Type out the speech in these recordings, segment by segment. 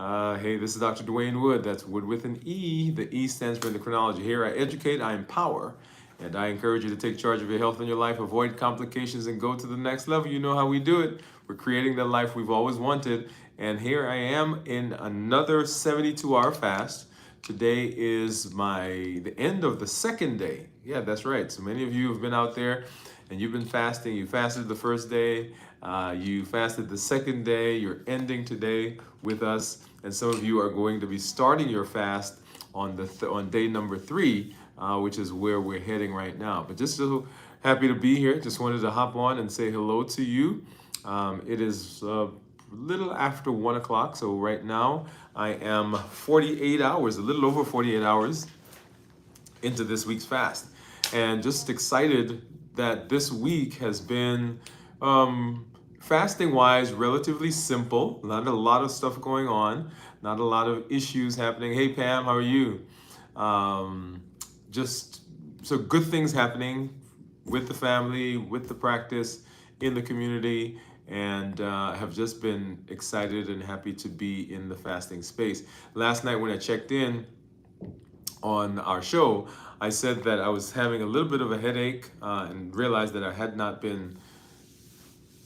Hey, this is Dr. Dwain Woode. That's Wood with an E. The E stands for endocrinology. Here I educate, I empower, and I encourage you to take charge of your health and your life, avoid complications, and go to the next level. You know how we do it. We're creating the life we've always wanted. And here I am in another 72-hour fast. Today is the end of the second day. Yeah, that's right. So many of you have been out there and you've been fasting. You fasted the first day, you fasted the second day, you're ending today with us, and some of you are going to be starting your fast on on day number 3, which is where we're heading right now. But just so happy to be here. Just wanted to hop on and say hello to you. It is a little after 1 o'clock, so right now I am 48 hours, a little over 48 hours into this week's fast, and just excited that this week has been fasting wise relatively simple. Not a lot of stuff going on, not a lot of issues happening. Hey Pam, how are you? Just so good things happening with the family, with the practice, in the community, and have just been excited and happy to be in the fasting space. Last night when I checked in on our show, I said that I was having a little bit of a headache and realized that I had not been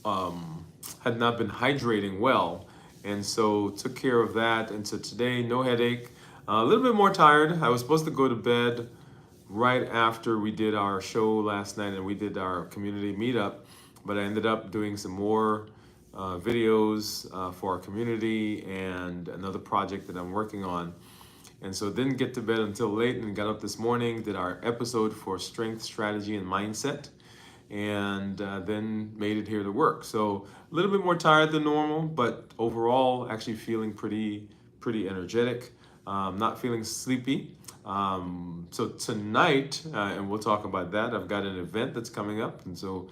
hydrating well, and so took care of that. And so today, no headache, a little bit more tired. I was supposed to go to bed right after we did our show last night and we did our community meetup, but I ended up doing some more videos for our community and another project that I'm working on. And so didn't get to bed until late and got up this morning, did our episode for strength, strategy, and mindset, and then made it here to work. So a little bit more tired than normal, but overall actually feeling pretty energetic, not feeling sleepy. So tonight, and we'll talk about that, I've got an event that's coming up. And so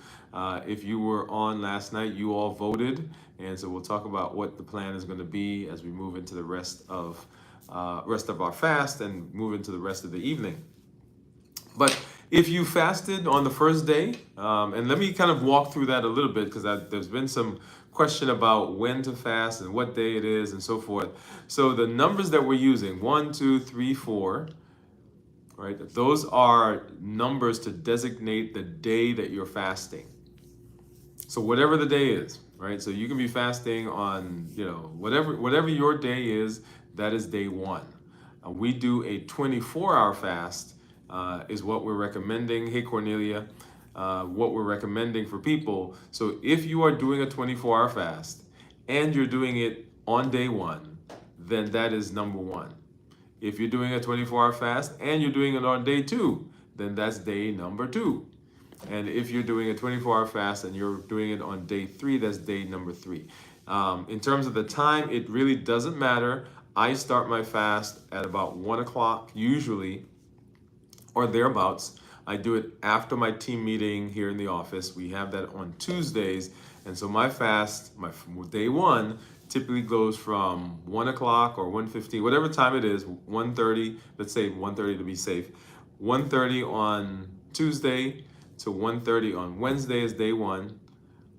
if you were on last night, you all voted. And so we'll talk about what the plan is going to be as we move into the rest of our fast and move into the rest of the evening. But if you fasted on the first day, and let me kind of walk through that a little bit, because there's been some question about when to fast and what day it is and so forth. So the numbers that we're using, 1, 2, 3, 4, right? Those are numbers to designate the day that you're fasting. So whatever the day is, right? So you can be fasting on, whatever your day is, that is day 1. We do a 24-hour fast, is what we're recommending. Hey, Cornelia, what we're recommending for people. So if you are doing a 24-hour fast and you're doing it on day 1, then that is number 1. If you're doing a 24-hour fast and you're doing it on day 2, then that's day number 2. And if you're doing a 24-hour fast and you're doing it on day 3, that's day number 3. In terms of the time, it really doesn't matter. I start my fast at about 1 o'clock usually, or thereabouts. I do it after my team meeting here in the office. We have that on Tuesdays. And so my fast, my day 1, typically goes from 1 o'clock or 1:15, whatever time it is, 1:30, let's say 1:30 to be safe. 1:30 on Tuesday to 1:30 on Wednesday is day 1.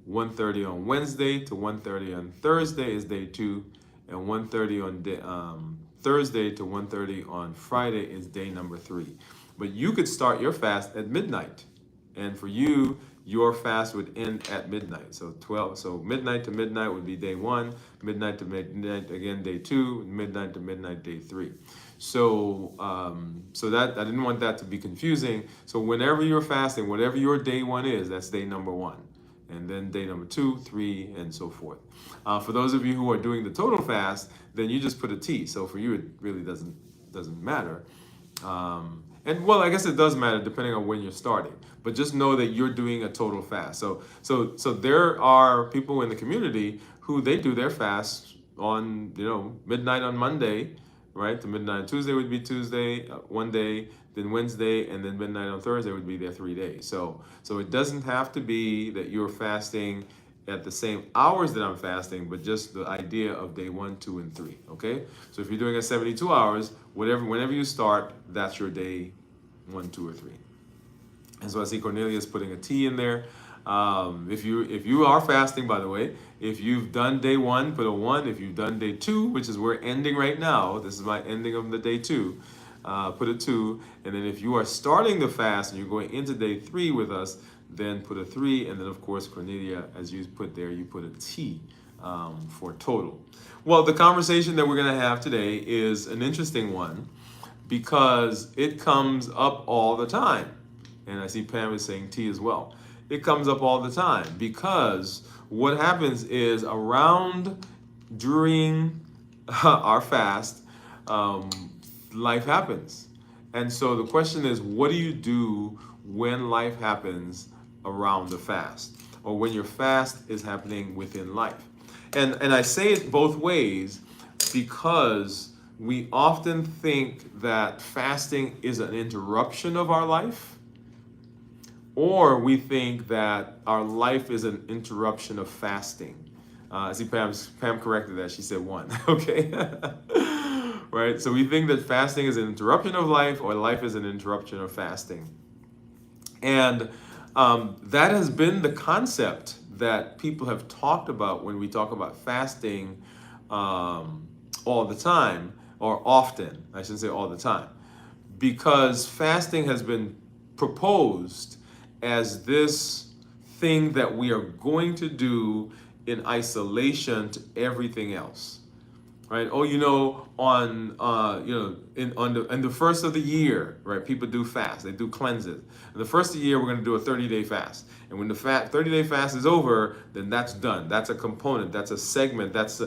1:30 on Wednesday to 1:30 on Thursday is day 2. And 1:30 on Thursday to 1:30 on Friday is day number 3. But you could start your fast at midnight. And for you, your fast would end at midnight. So midnight to midnight would be day 1, midnight to midnight again day 2, midnight to midnight day 3. So that I didn't want that to be confusing. So whenever you're fasting, whatever your day 1 is, that's day number 1. And then day number 2, 3, and so forth. For those of you who are doing the total fast, then you just put a T. So for you, it really doesn't matter. And well, I guess it does matter depending on when you're starting. But just know that you're doing a total fast. So there are people in the community who they do their fast on midnight on Monday, right? To midnight on Tuesday would be Tuesday, one day, then Wednesday, and then midnight on Thursday would be their 3 days. So it doesn't have to be that you're fasting at the same hours that I'm fasting, but just the idea of day 1, 2, and 3. Okay. So if you're doing a 72 hours, whenever you start, that's your day 1, 2, or 3. And so I see Cornelia is putting a T in there. If you are fasting, by the way, if you've done day one, put a one. If you've done day two, which is we're ending right now, this is my ending of the day two, put a two. And then if you are starting the fast and you're going into day three with us, then put a three. And then of course, Cornelia, as you put there, you put a T for total. Well, the conversation that we're going to have today is an interesting one because it comes up all the time. And I see Pam is saying T as well. It comes up all the time because what happens is during our fast, life happens. And so the question is, what do you do when life happens around the fast or when your fast is happening within life? And I say it both ways because we often think that fasting is an interruption of our life, or we think that our life is an interruption of fasting. I see Pam corrected that. She said one. Okay. Right? So we think that fasting is an interruption of life or life is an interruption of fasting. And that has been the concept that people have talked about when we talk about fasting all the time, or often. I shouldn't say all the time. Because fasting has been proposed as this thing that we are going to do in isolation to everything else, right? Oh, on in the first of the year, right? People do fast, they do cleanses. In the first of the year, we're going to do a 30-day fast, and when the 30-day fast is over, then that's done. That's a component. That's a segment. That's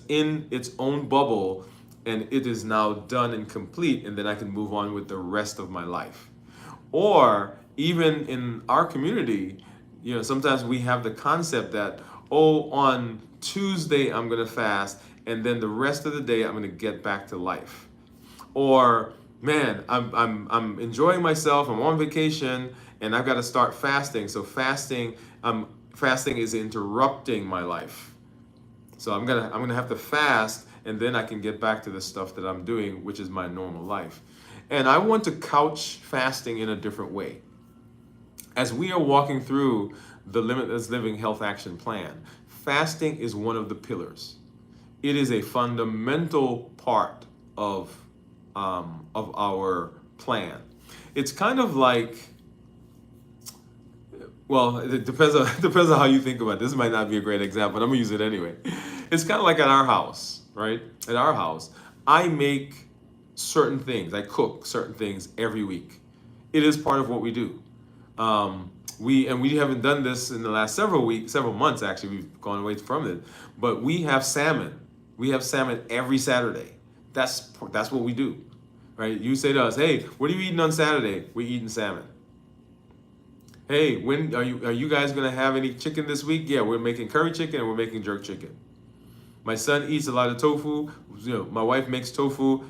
in its own bubble, and it is now done and complete. And then I can move on with the rest of my life. Or even in our community, sometimes we have the concept that, oh, on Tuesday I'm going to fast, and then the rest of the day I'm going to get back to life. Or, man, I'm enjoying myself. I'm on vacation, and I've got to start fasting. So fasting is interrupting my life. So I'm gonna have to fast, and then I can get back to the stuff that I'm doing, which is my normal life. And I want to couch fasting in a different way. As we are walking through the Limitless Living Health Action Plan, fasting is one of the pillars. It is a fundamental part of our plan. It's kind of like, well, it depends on how you think about it. This might not be a great example, but I'm gonna use it anyway. It's kind of like at our house, right? At our house, I make certain things. I cook certain things every week. It is part of what we do. We haven't done this in the last several months. Actually, we've gone away from it. But we have salmon. We have salmon every Saturday. That's what we do, right? You say to us, "Hey, what are you eating on Saturday?" We're eating salmon. Hey, when are you guys gonna have any chicken this week? Yeah, we're making curry chicken and we're making jerk chicken. My son eats a lot of tofu. My wife makes tofu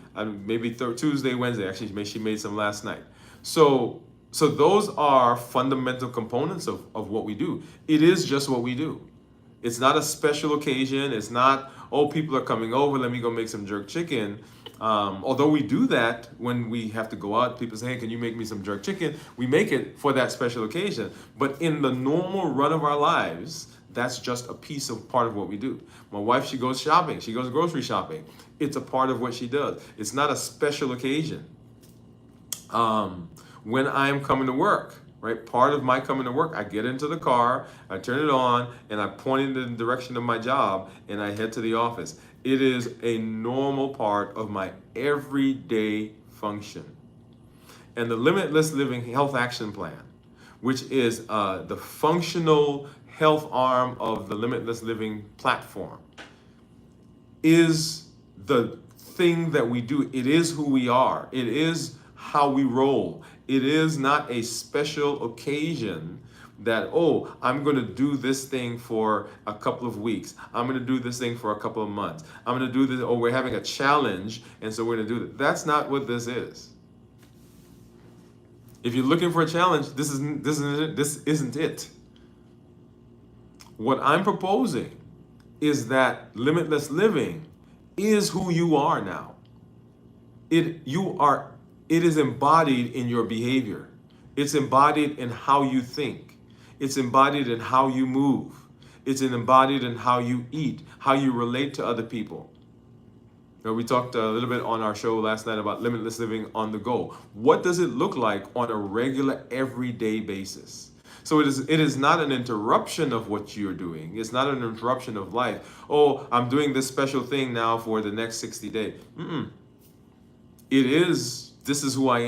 maybe Tuesday, Wednesday. Actually, she made some last night. So those are fundamental components of what we do. It is just what we do. It's not a special occasion. It's not, oh, people are coming over, let me go make some jerk chicken. Although we do that when we have to go out, people say, hey, can you make me some jerk chicken? We make it for that special occasion. But in the normal run of our lives, that's just a part of what we do. My wife, she goes shopping. She goes grocery shopping. It's a part of what she does. It's not a special occasion. When I'm coming to work, right? Part of my coming to work, I get into the car, I turn it on, and I point in the direction of my job, and I head to the office. It is a normal part of my everyday function. And the Limitless Living Health Action Plan, which is the functional health arm of the Limitless Living platform, is the thing that we do. It is who we are. It is how we roll. It is not a special occasion that, oh, I'm going to do this thing for a couple of weeks. I'm going to do this thing for a couple of months. I'm going to do this, or we're having a challenge, and so we're going to do it. That's not what this is. If you're looking for a challenge, this isn't it. What I'm proposing is that limitless living is who you are now. It is embodied in your behavior. It's embodied in how you think. It's embodied in how you move. It's embodied in how you eat, how you relate to other people. We talked a little bit on our show last night about limitless living on the go. What does it look like on a regular, everyday basis? So it is not an interruption of what you're doing. It's not an interruption of life. Oh, I'm doing this special thing now for the next 60 days. This is who I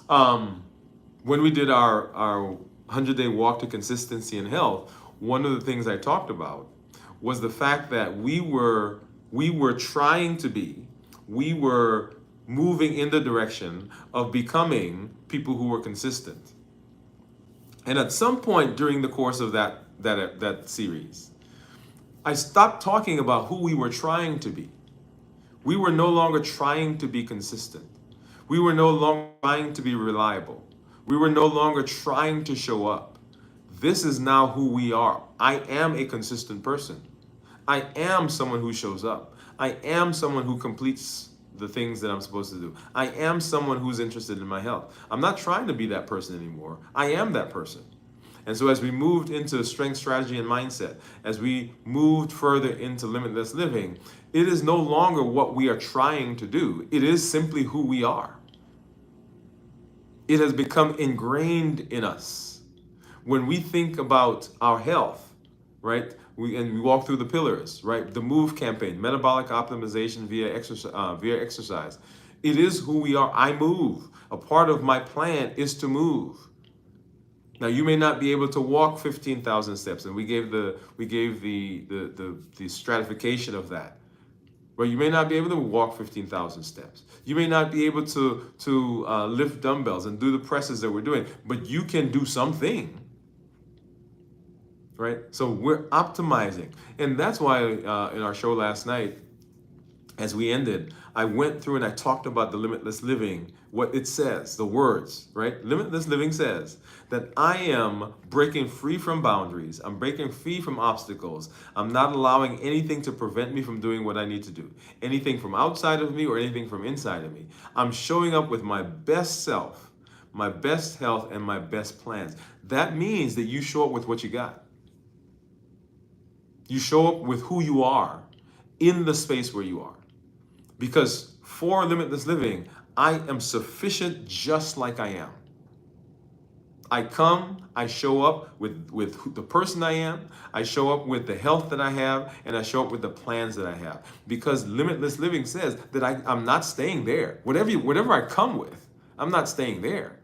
am. When we did our 100-day walk to consistency and health, one of the things I talked about was the fact that we were moving in the direction of becoming people who were consistent. And at some point during the course of that series, I stopped talking about who we were trying to be. We were no longer trying to be consistent. We were no longer trying to be reliable. We were no longer trying to show up. This is now who we are. I am a consistent person. I am someone who shows up. I am someone who completes the things that I'm supposed to do. I am someone who's interested in my health. I'm not trying to be that person anymore. I am that person. And so as we moved into strength, strategy, and mindset, as we moved further into limitless living, it is no longer what we are trying to do. It is simply who we are. It has become ingrained in us. When we think about our health, right? We walk through the pillars, right? The MOVE campaign, metabolic optimization via exercise. It is who we are. I move. A part of my plan is to move. Now you may not be able to walk 15,000 steps, and we gave the stratification of that. But you may not be able to walk 15,000 steps. You may not be able to lift dumbbells and do the presses that we're doing, but you can do something. Right? So we're optimizing. And that's why in our show last night, as we ended, I went through and I talked about the limitless living, what it says, the words, right? Limitless living says that I am breaking free from boundaries. I'm breaking free from obstacles. I'm not allowing anything to prevent me from doing what I need to do. Anything from outside of me or anything from inside of me. I'm showing up with my best self, my best health, and my best plans. That means that you show up with what you got. You show up with who you are in the space where you are. Because for limitless living, I am sufficient just like I am. I come, I show up with the person I am, I show up with the health that I have, and I show up with the plans that I have. Because limitless living says that I'm not staying there. Whatever I come with, I'm not staying there.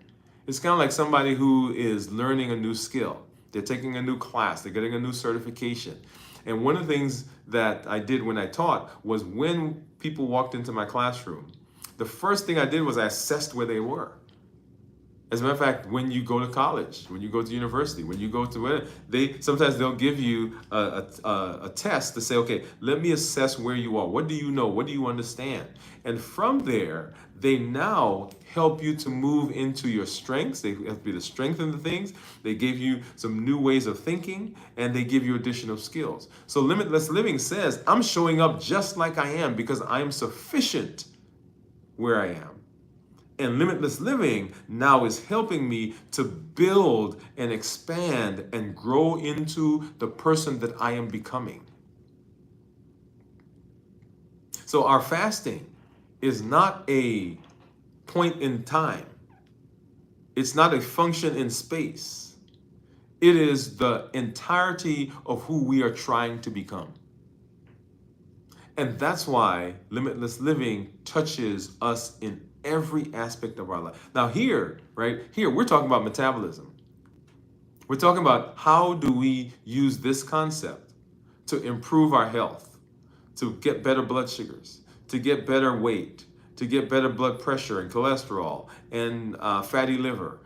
It's kind of like somebody who is learning a new skill. They're taking a new class, they're getting a new certification. And one of the things that I did when I taught was when people walked into my classroom, the first thing I did was I assessed where they were. As a matter of fact, when you go to college, when you go to university, when you go to where sometimes they'll give you a test to say, okay, let me assess where you are. What do you know? What do you understand? And from there, they now help you to move into your strengths. They help you to strengthen the things. They give you some new ways of thinking, and they give you additional skills. So limitless living says, I'm showing up just like I am because I am sufficient where I am. And limitless living now is helping me to build and expand and grow into the person that I am becoming. So our fasting is not a point in time. It's not a function in space. It is the entirety of who we are trying to become. And that's why limitless living touches us in every aspect of our life. Now here, we're talking about metabolism. We're talking about how do we use this concept to improve our health, to get better blood sugars, to get better weight, to get better blood pressure and cholesterol and fatty liver.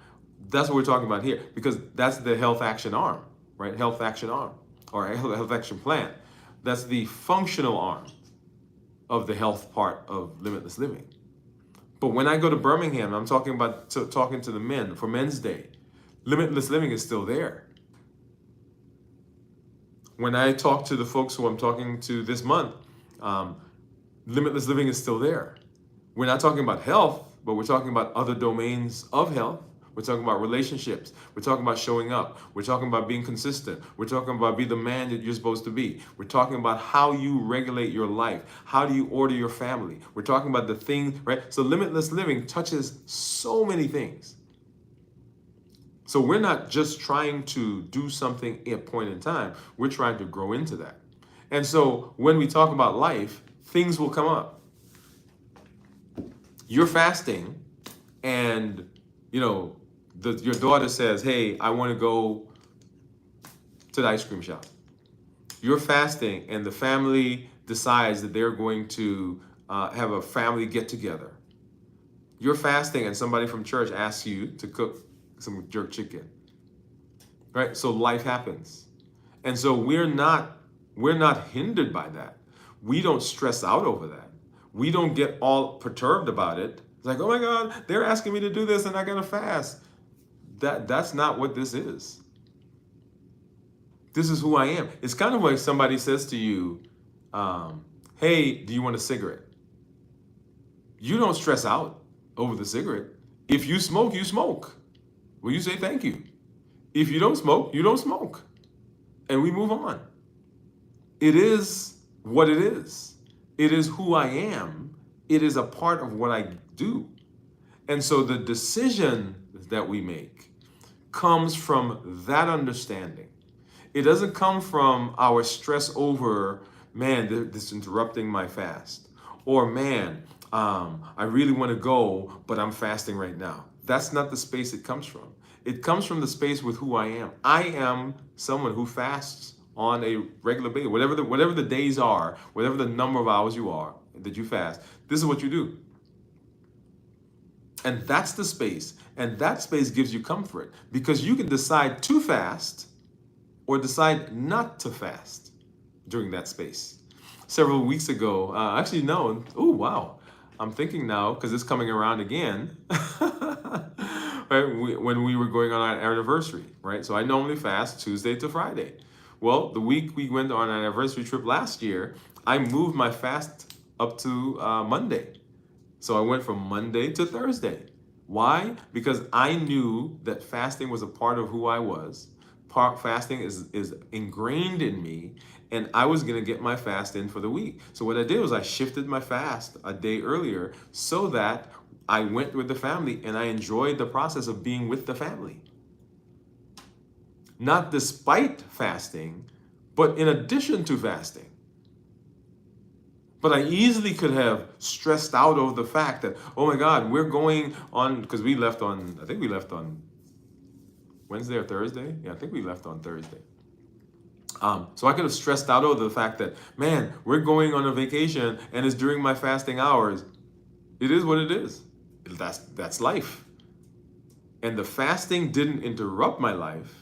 That's what we're talking about here, because that's the health action arm, right? Health action arm or health action plan. That's the functional arm of the health part of limitless living. But when I go to Birmingham, I'm talking to the men for Men's Day. Limitless living is still there. When I talk to the folks who I'm talking to this month, limitless living is still there. We're not talking about health, but we're talking about other domains of health. We're talking about relationships. We're talking about showing up. We're talking about being consistent. We're talking about be the man that you're supposed to be. We're talking about how you regulate your life. How do you order your family? We're talking about the thing, right? So limitless living touches so many things. So we're not just trying to do something at a point in time. We're trying to grow into that. And so when we talk about life, things will come up. You're fasting and, your daughter says, hey, I want to go to the ice cream shop. You're fasting and the family decides that they're going to have a family get together. You're fasting and somebody from church asks you to cook some jerk chicken. Right? So life happens. And so we're not hindered by that. We don't stress out over that. We don't get all perturbed about it. It's like, oh my God, they're asking me to do this and I gotta fast. That's not what this is. This is who I am. It's kind of like somebody says to you, hey, do you want a cigarette? You don't stress out over the cigarette. If you smoke, you smoke. Well, you say thank you. If you don't smoke, you don't smoke. And we move on. It is what it is. It is who I am. It is a part of what I do. And so the decision that we make comes from that understanding. It doesn't come from our stress over, man, this is interrupting my fast. Or, man, I really want to go, but I'm fasting right now. That's not the space it comes from. It comes from the space with who I am. I am someone who fasts on a regular basis. Whatever the days are, whatever the number of hours you are that you fast, this is what you do. And that's the space. And that space gives you comfort because you can decide to fast or decide not to fast during that space. Several weeks ago, oh wow, I'm thinking now because it's coming around again. Right, when we were going on our anniversary, right? So I normally fast Tuesday to Friday. Well, the week we went on an anniversary trip last year, I moved my fast up to Monday. So I went from Monday to Thursday. Why? Because I knew that fasting was a part of who I was. Fasting is ingrained in me, and I was going to get my fast in for the week. So what I did was I shifted my fast a day earlier so that I went with the family and I enjoyed the process of being with the family. Not despite fasting, but in addition to fasting. But I easily could have stressed out over the fact that, oh my God, we're going on, because I think we left on Wednesday or Thursday. Yeah, I think we left on Thursday. So I could have stressed out over the fact that, man, we're going on a vacation and it's during my fasting hours. It is what it is. That's life. And the fasting didn't interrupt my life,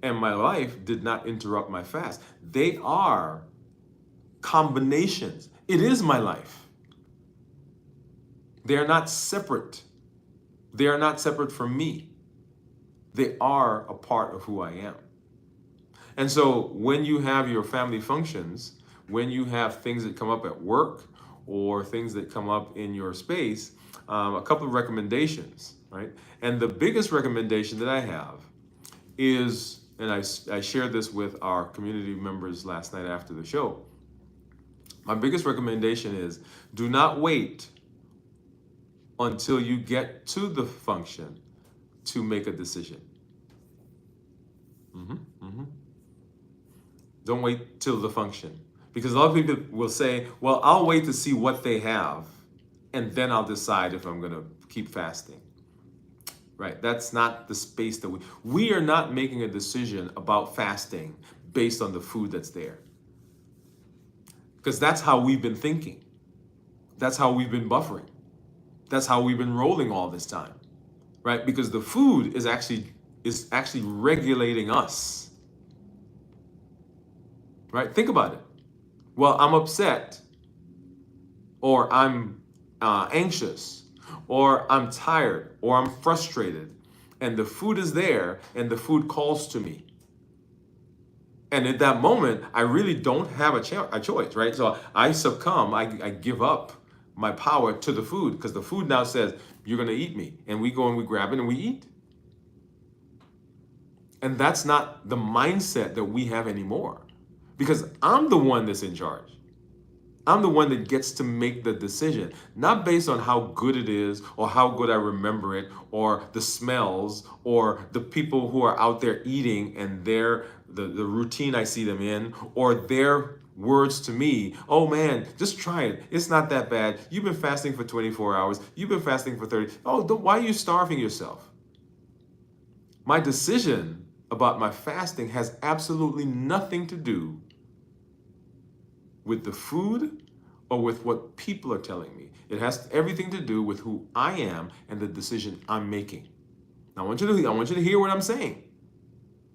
and my life did not interrupt my fast. They are combinations. It is my life. They are not separate. They are not separate from me. They are a part of who I am. And so when you have your family functions, when you have things that come up at work or things that come up in your space, a couple of recommendations, right? And the biggest recommendation that I have is, and I shared this with our community members last night after the show. My biggest recommendation is do not wait until you get to the function to make a decision. Don't wait till the function. Because a lot of people will say, well, I'll wait to see what they have, and then I'll decide if I'm going to keep fasting. Right? That's not the space that we are not making a decision about fasting based on the food that's there. Because that's how we've been thinking. That's how we've been buffering. That's how we've been rolling all this time. Right? Because the food is actually regulating us. Right? Think about it. Well, I'm upset, or I'm anxious, or I'm tired, or I'm frustrated, and the food is there, and the food calls to me. And at that moment, I really don't have a choice, right? So I succumb, I give up my power to the food, because the food now says, you're going to eat me. And we go and we grab it and we eat. And that's not the mindset that we have anymore, because I'm the one that's in charge. I'm the one that gets to make the decision, not based on how good it is or how good I remember it or the smells or the people who are out there eating and the routine I see them in, or their words to me. Oh man, just try it. It's not that bad. You've been fasting for 24 hours. You've been fasting for 30. Oh, why are you starving yourself? My decision about my fasting has absolutely nothing to do with the food or with what people are telling me. It has everything to do with who I am and the decision I'm making. Now, I want you to hear what I'm saying,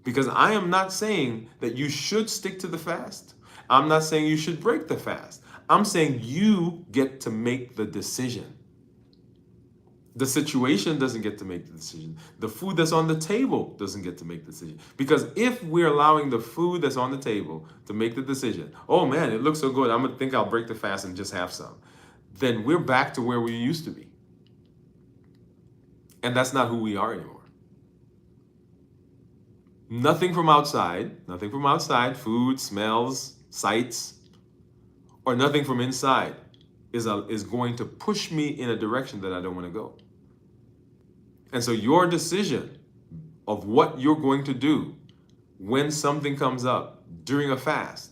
because I am not saying that you should stick to the fast. I'm not saying you should break the fast. I'm saying you get to make the decision. The situation doesn't get to make the decision. The food that's on the table doesn't get to make the decision. Because if we're allowing the food that's on the table to make the decision, oh man, it looks so good, I'm gonna think I'll break the fast and just have some, then we're back to where we used to be. And that's not who we are anymore. Nothing from outside, food, smells, sights, or nothing from inside is going to push me in a direction that I don't want to go. And so your decision of what you're going to do when something comes up during a fast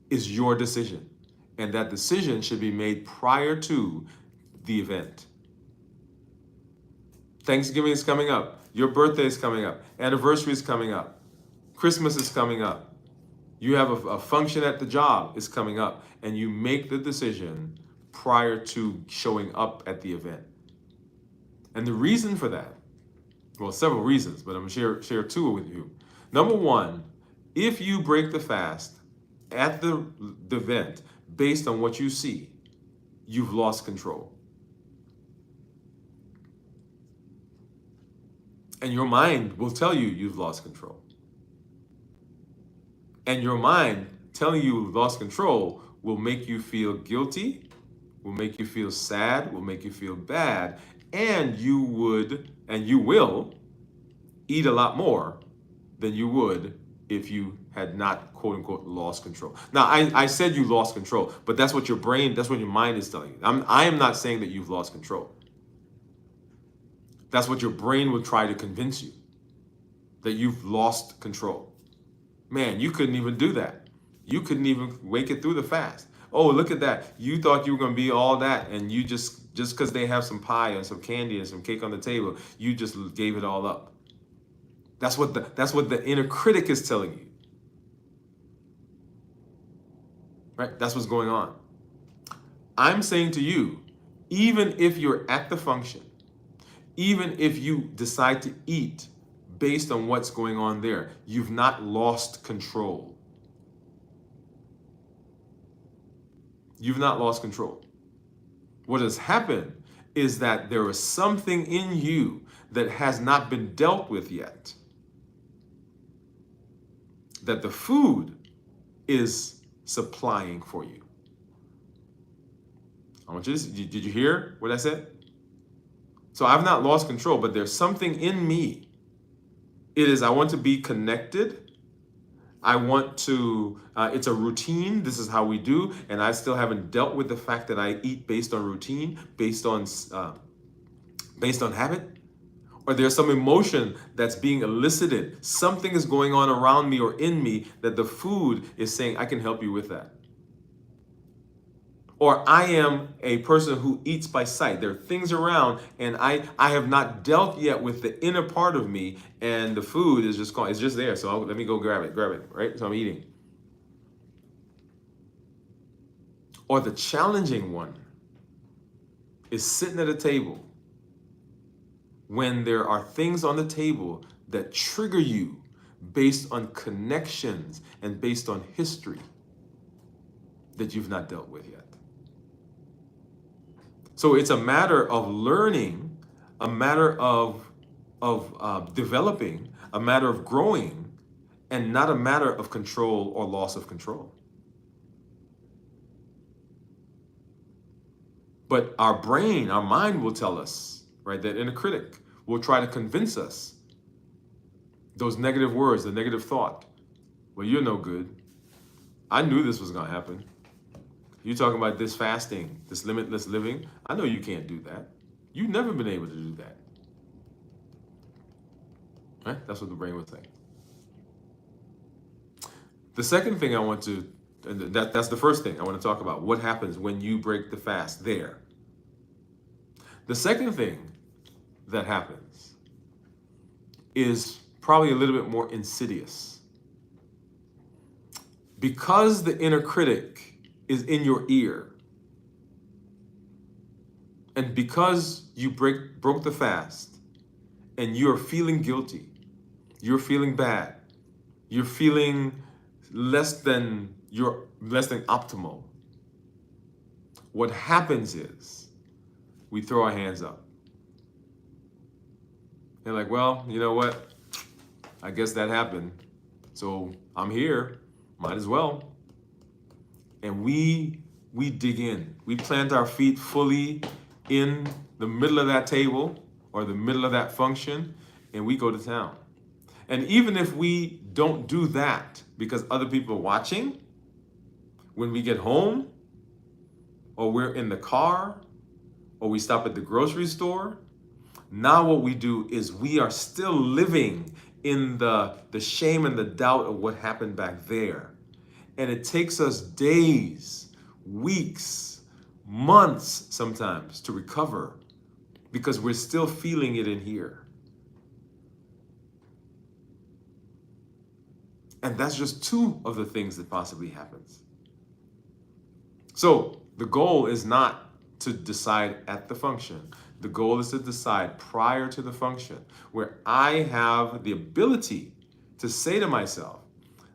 is your decision. And that decision should be made prior to the event. Thanksgiving is coming up. Your birthday is coming up. Anniversary is coming up. Christmas is coming up. You have a function at the job is coming up. And you make the decision prior to showing up at the event. And the reason for that, well, several reasons, but I'm going to share two with you. Number one, if you break the fast at the event based on what you see, you've lost control. And your mind will tell you you've lost control. And your mind telling you you've lost control will make you feel guilty, will make you feel sad, will make you feel bad, and you will eat a lot more than you would if you had not, quote unquote, lost control. Now, I said you lost control, but that's what your mind is telling you. I am not saying that you've lost control. That's what your brain will try to convince you, that you've lost control. Man, you couldn't even do that. You couldn't even make it through the fast. Oh, look at that. You thought you were going to be all that, and you just because they have some pie and some candy and some cake on the table, you just gave it all up. That's what the inner critic is telling you. Right? That's what's going on. I'm saying to you, even if you're at the function, even if you decide to eat based on what's going on there, you've not lost control. You've not lost control. What has happened is that there is something in you that has not been dealt with yet, that the food is supplying for you. I want you to, did you hear what I said? So I've not lost control, but there's something in me. I want to be connected. I want to, it's a routine. This is how we do. And I still haven't dealt with the fact that I eat based on routine, based on habit. Or there's some emotion that's being elicited. Something is going on around me or in me that the food is saying, I can help you with that. Or I am a person who eats by sight. There are things around, and I have not dealt yet with the inner part of me, and the food is just gone. It's just there. So let me go grab it, right? So I'm eating. Or the challenging one is sitting at a table when there are things on the table that trigger you based on connections and based on history that you've not dealt with yet. So it's a matter of learning, a matter of developing, a matter of growing, and not a matter of control or loss of control. But our brain, our mind will tell us, right, that inner critic will try to convince us Those negative words, the negative thought. Well, you're no good. I knew this was going to happen. You talking about this fasting, this limitless living. I know you can't do that. You've never been able to do that. Right? That's what the brain would say. The second thing I want to, and that's the first thing I want to talk about. What happens when you break the fast there? The second thing that happens is probably a little bit more insidious. Because the inner critic is in your ear, and because you broke the fast, and you're feeling guilty, you're feeling bad, you're feeling less than optimal, what happens is we throw our hands up. They're like, well, you know what? I guess that happened. So I'm here. Might as well. And we dig in. We plant our feet fully in the middle of that table or the middle of that function, and we go to town. And even if we don't do that because other people are watching, when we get home, or we're in the car, or we stop at the grocery store, now what we do is we are still living in the shame and the doubt of what happened back there. And it takes us days, weeks, months sometimes to recover because we're still feeling it in here. And that's just two of the things that possibly happens. So the goal is not to decide at the function. The goal is to decide prior to the function, where I have the ability to say to myself,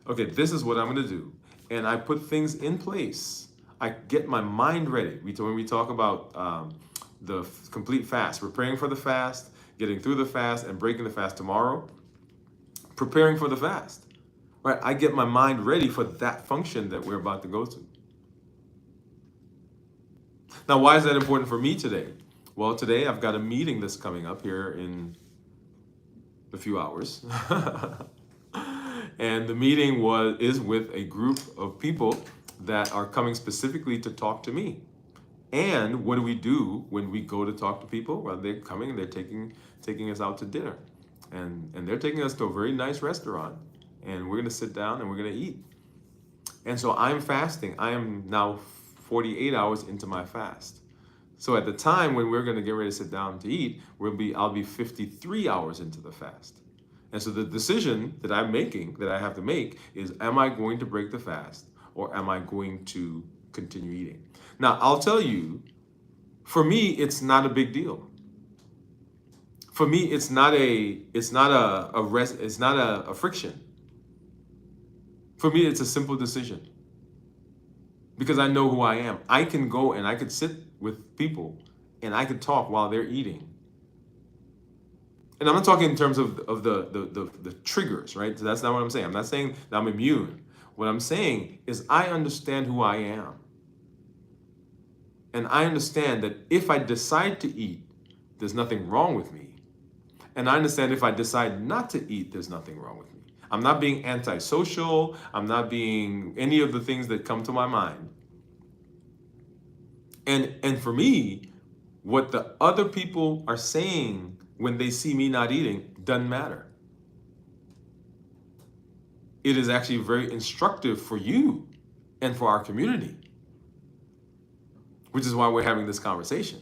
okay, this is what I'm going to do. And I put things in place. I get my mind ready. When we talk about the complete fast, preparing for the fast, getting through the fast, and breaking the fast tomorrow, preparing for the fast. Right? I get my mind ready for that function that we're about to go to. Now, why is that important for me today? Well, today I've got a meeting that's coming up here in a few hours. And the meeting is with a group of people that are coming specifically to talk to me. And what do we do when we go to talk to people? Well, they're coming and they're taking us out to dinner. And they're taking us to a very nice restaurant. And we're going to sit down and we're going to eat. And so I'm fasting. I am now 48 hours into my fast. So at the time when we're going to get ready to sit down to eat, I'll be 53 hours into the fast. And so the decision that I'm making, that I have to make, is am I going to break the fast or am I going to continue eating? Now, I'll tell you, for me, it's not a big deal. For me, it's not a friction. For me, it's a simple decision. Because I know who I am. I can go and I could sit with people and I could talk while they're eating. And I'm not talking in terms of the triggers, right? So that's not what I'm saying. I'm not saying that I'm immune. What I'm saying is I understand who I am. And I understand that if I decide to eat, there's nothing wrong with me. And I understand if I decide not to eat, there's nothing wrong with me. I'm not being antisocial. I'm not being any of the things that come to my mind. And for me, what the other people are saying when they see me not eating doesn't matter. It is actually very instructive for you and for our community, which is why we're having this conversation.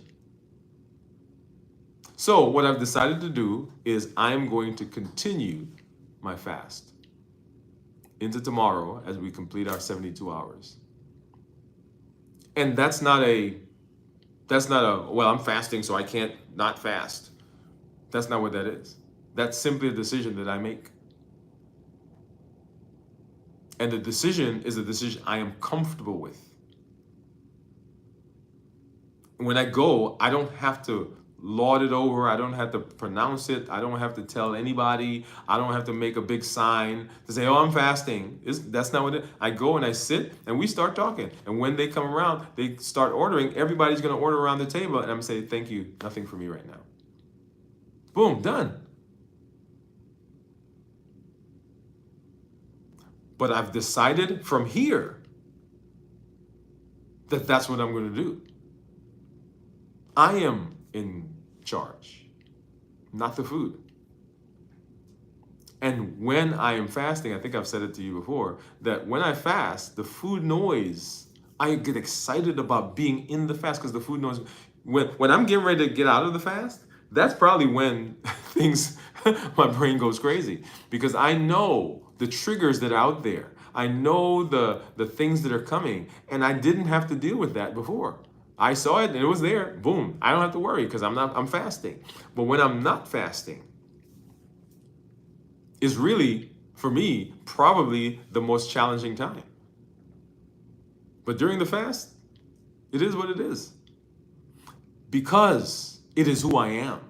So what I've decided to do is I'm going to continue my fast into tomorrow as we complete our 72 hours. And that's not a, well, I'm fasting so I can't not fast. That's not what that is. That's simply a decision that I make. And the decision is a decision I am comfortable with. When I go, I don't have to laud it over. I don't have to pronounce it. I don't have to tell anybody. I don't have to make a big sign to say, oh, I'm fasting. That's not what it is. I go and I sit and we start talking. And when they come around, they start ordering. Everybody's going to order around the table. And I'm saying, thank you. Nothing for me right now. Boom, done. But I've decided from here that that's what I'm going to do. I am in charge, not the food. And when I am fasting, I think I've said it to you before, that when I fast, the food noise, I get excited about being in the fast because the food noise, when I'm getting ready to get out of the fast, that's probably when things, my brain goes crazy because I know the triggers that are out there. I know the things that are coming, and I didn't have to deal with that before. I saw it and it was there. Boom. I don't have to worry because I'm fasting. But when I'm not fasting, is really, for me, probably the most challenging time. But during the fast, it is what it is. Because it is who I am.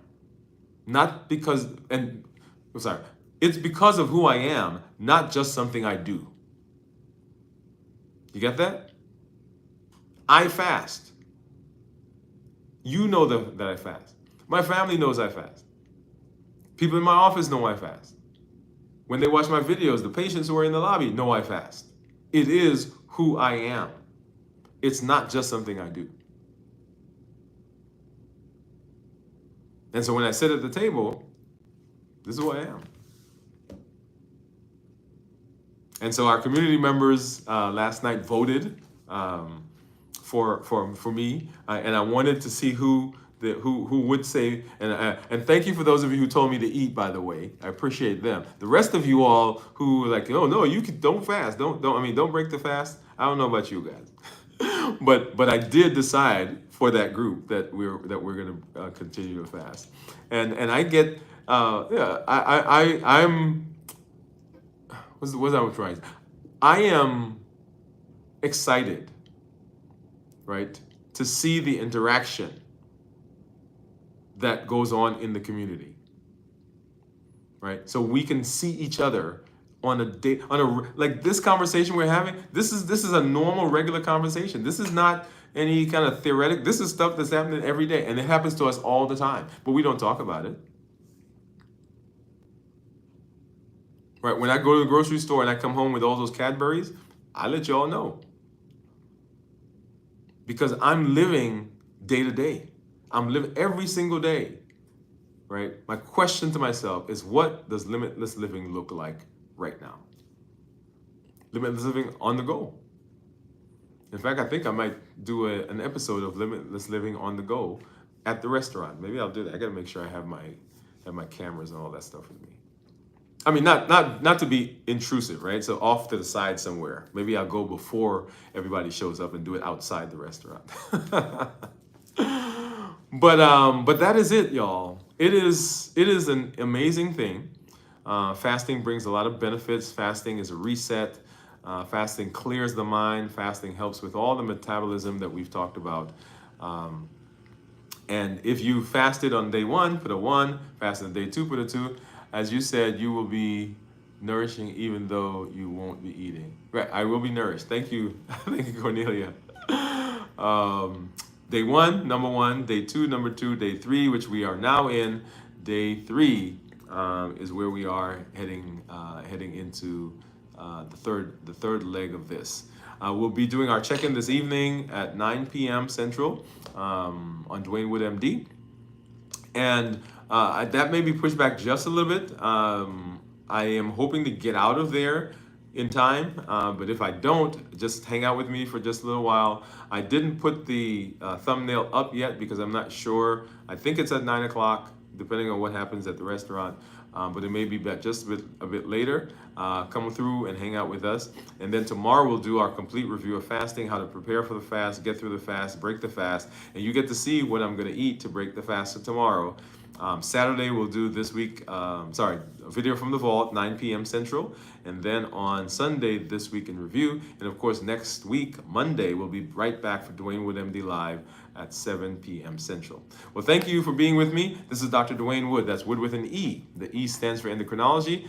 Not because, and I'm sorry, it's because of who I am, not just something I do. You get that? I fast. You know that I fast. My family knows I fast. People in my office know I fast. When they watch my videos, the patients who are in the lobby know I fast. It is who I am. It's not just something I do. And so when I sit at the table, this is who I am. And so our community members last night voted for me, and I wanted to see who would say, and thank you for those of you who told me to eat, by the way. I appreciate them. The rest of you all who were like, oh no, don't fast, don't break the fast. I don't know about you guys, but I did decide for that group that we're going to continue to fast, and I get I'm what's I trying? I am excited, right, to see the interaction that goes on in the community, right? So we can see each other on a day, like this conversation we're having. This is a normal, regular conversation. This is not any kind of theoretic. This is stuff that's happening every day, and it happens to us all the time, but we don't talk about it, right? When I go to the grocery store and I come home with all those Cadburys, I let y'all know because I'm living day to day. I'm living every single day, right? My question to myself is, what does limitless living look like right now? Limitless living on the go. In fact, I think I might do an episode of limitless living on the go at the restaurant. Maybe I'll do that. I gotta make sure I have my cameras and all that stuff with me. I mean, not to be intrusive, right? So off to the side somewhere. Maybe I'll go before everybody shows up and do it outside the restaurant. But that is it, y'all. It is an amazing thing. Fasting brings a lot of benefits. Fasting is a reset. Fasting clears the mind. Fasting helps with all the metabolism that we've talked about. And if you fasted on day 1, put a 1. Fasted on day 2, put a 2. As you said, you will be nourishing even though you won't be eating. Right, I will be nourished. Thank you. Thank you, Cornelia. Day 1, number 1. Day 2, number 2. Day 3, which we are now in. Day 3 is where we are heading into the third leg of this. We'll be doing our check-in this evening at 9 p.m. Central on Dwain Woode, MD. And that may be pushed back just a little bit. I am hoping to get out of there in time, but if I don't, just hang out with me for just a little while. I didn't put the thumbnail up yet because I'm not sure. I think it's at 9 o'clock, depending on what happens at the restaurant. But it may be just a bit later. Come through and hang out with us. And then tomorrow we'll do our complete review of fasting, how to prepare for the fast, get through the fast, break the fast. And you get to see what I'm going to eat to break the fast for tomorrow. Saturday we'll do this week, a video from the vault, 9 p.m. Central. And then on Sunday, This Week in Review. And of course, next week, Monday, we'll be right back for Dwain Woode, MD Live at 7 p.m. Central. Well, thank you for being with me. This is Dr. Dwain Woode. That's Wood with an E. The E stands for Endocrinology.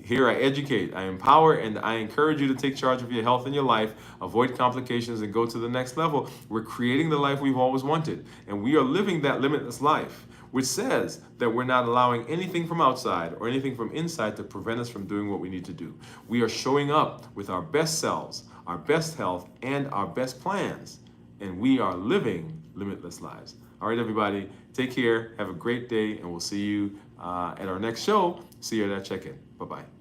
Here I educate, I empower, and I encourage you to take charge of your health and your life, avoid complications, and go to the next level. We're creating the life we've always wanted, and we are living that limitless life. which says that we're not allowing anything from outside or anything from inside to prevent us from doing what we need to do. We are showing up with our best selves, our best health, and our best plans, and we are living limitless lives. All right, everybody, take care, have a great day, and we'll see you at our next show. See you at that check-in. Bye-bye.